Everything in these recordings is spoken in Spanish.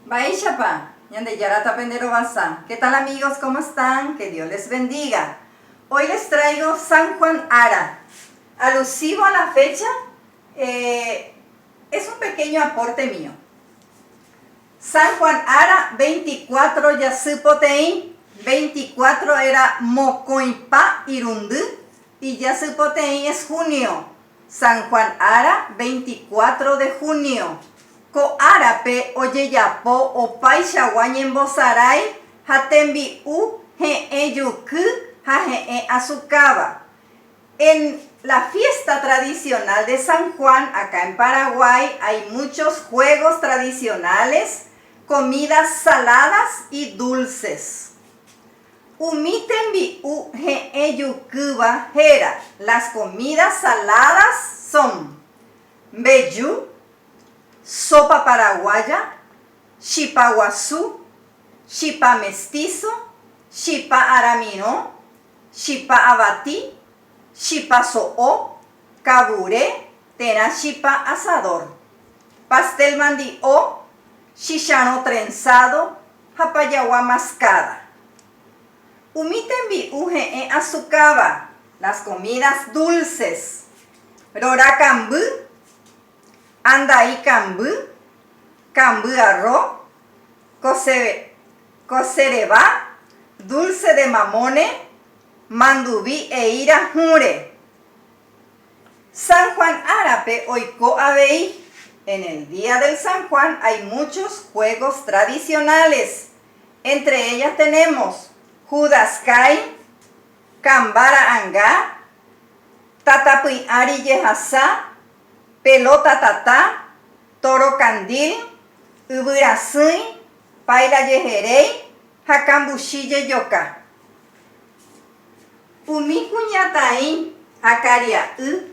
Baishapa, Yande Yarata Pendero Basa. ¿Qué tal amigos? ¿Cómo están? Que Dios les bendiga. Hoy les traigo San Juan Ara. Alusivo a la fecha, es un pequeño aporte mío. San Juan Ara, 24 Yasupotein. 24 era Mocoimpa Irundú y Yasupotein es junio. San Juan Ara, 24 de junio. Ko arape oyeyapo opai shawanyen bosarai hatembi u he yuku ha he azukaba. En la fiesta tradicional de San Juan, acá en Paraguay, hay muchos juegos tradicionales, comidas saladas y dulces. Umitenbi u he yukuba hera. Las comidas saladas son beyu, sopa paraguaya, chipa guazú, chipa mestizo, chipa aramino, chipa abatí, chipa so'o, caburé, tena chipa asador, pastel mandío, chichano trenzado, japayagua mascada. Umitenbi uje azucaba, las comidas dulces, roracambú, andaí cambú, cambú arroz, cocereba, dulce de mamone, mandubí e ira jure. San Juan Arape oiko abei. En el día del San Juan hay muchos juegos tradicionales. Entre ellas tenemos Judaskai, Cambara Anga, Tatapui Ari Yehasa, Pelota Tatá, Toro Candil, Uburasui, Paila Yejerei, Hakambushille Yoka. Umikuñatain, Akaria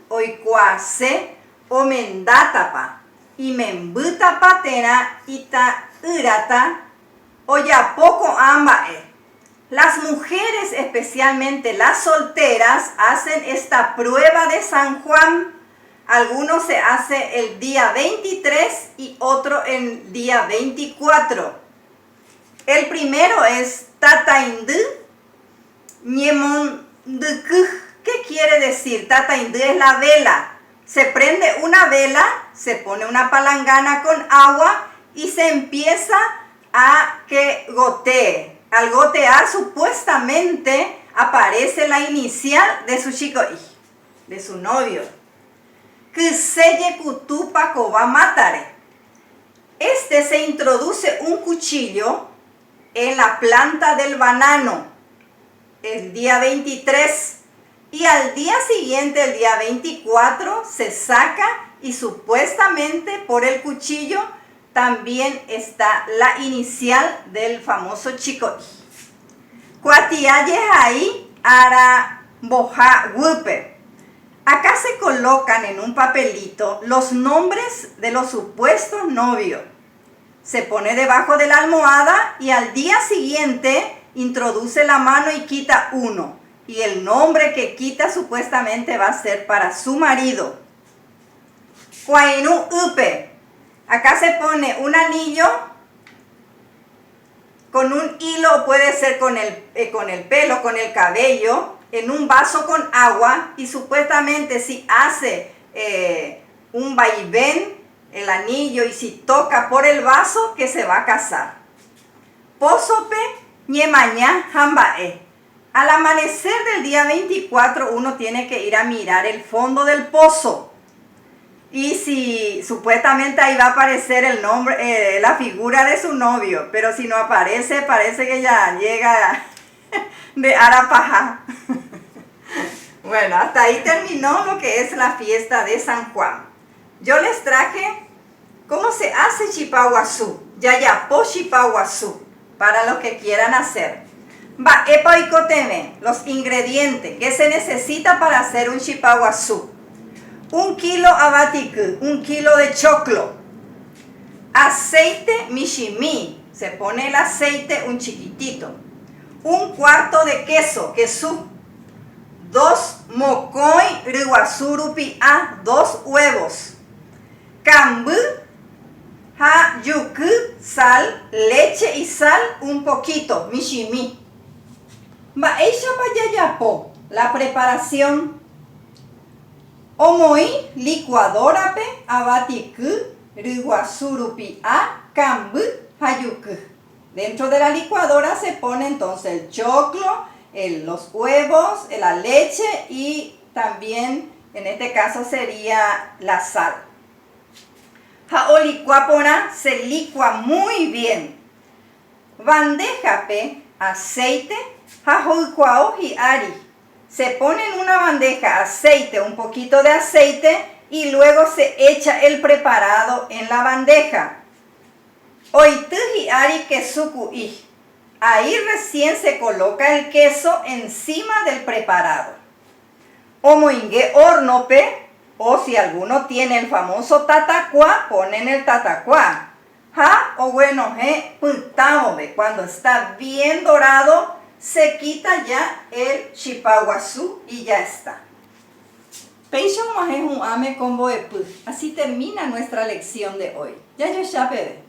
Oikuase, Omendatapa, Imembutapa Tena Ita Urata, Oyapoco Ambae. Las mujeres, especialmente las solteras, hacen esta prueba de San Juan. Algunos se hace el día 23 y otro el día 24. El primero es Tataindú Ñemondukú. ¿Qué quiere decir? Tataindú es la vela. Se prende una vela, se pone una palangana con agua y se empieza a que gotee. Al gotear supuestamente aparece la inicial de su chico, de su novio. Este se introduce un cuchillo en la planta del banano el día 23 y al día siguiente, el día 24, se saca y supuestamente por el cuchillo también está la inicial del famoso chico. Cuatiaye ahí ara boja wupe. Acá se colocan en un papelito los nombres de los supuestos novios. Se pone debajo de la almohada y al día siguiente introduce la mano y quita uno. Y el nombre que quita supuestamente va a ser para su marido. Cuainu upe. Acá se pone un anillo con un hilo, puede ser con el pelo, con el cabello, en un vaso con agua y supuestamente si hace un vaivén el anillo y si toca por el vaso que se va a casar. Posope ñemaña jambae. Al amanecer del día 24 uno tiene que ir a mirar el fondo del pozo. Y si supuestamente ahí va a aparecer el nombre, la figura de su novio, pero si no aparece, parece que ya llega de Arapajá. Bueno, hasta ahí terminó lo que es la fiesta de San Juan. Yo les traje cómo se hace chipaguazú, yayapo chipaguazú, para los que quieran hacer. Va, epa y coteme, los ingredientes que se necesita para hacer un chipaguazú. 1 kilo abatiku, 1 kilo de choclo, aceite mishimi, se pone el aceite un chiquitito, 1/4 de queso, quesú, 2 mocoy riguazurupi a 2 huevos, cambú ha yuku sal, leche y sal un poquito, mishimi. Ba'éicha pajajapo la preparación. Omoi licuadorape avatiky ryguasurupi a kamby hayuky. Dentro de la licuadora se pone entonces el choclo, los huevos, la leche y también en este caso sería la sal. Ha'o licuapora se licua muy bien. Bandejape aceite ha'hoykuao hi'ari. Se pone en una bandeja aceite, un poquito de aceite y luego se echa el preparado en la bandeja. Oity hi'ari kesuku'i. Ahí recién se coloca el queso encima del preparado. Omoingue hornope, o si alguno tiene el famoso tatacuá, ponen el tatacuá. Ha, o bueno, cuando está bien dorado, se quita ya el chipaguazú y ya está. Así termina nuestra lección de hoy. Ya yo ya, bebé.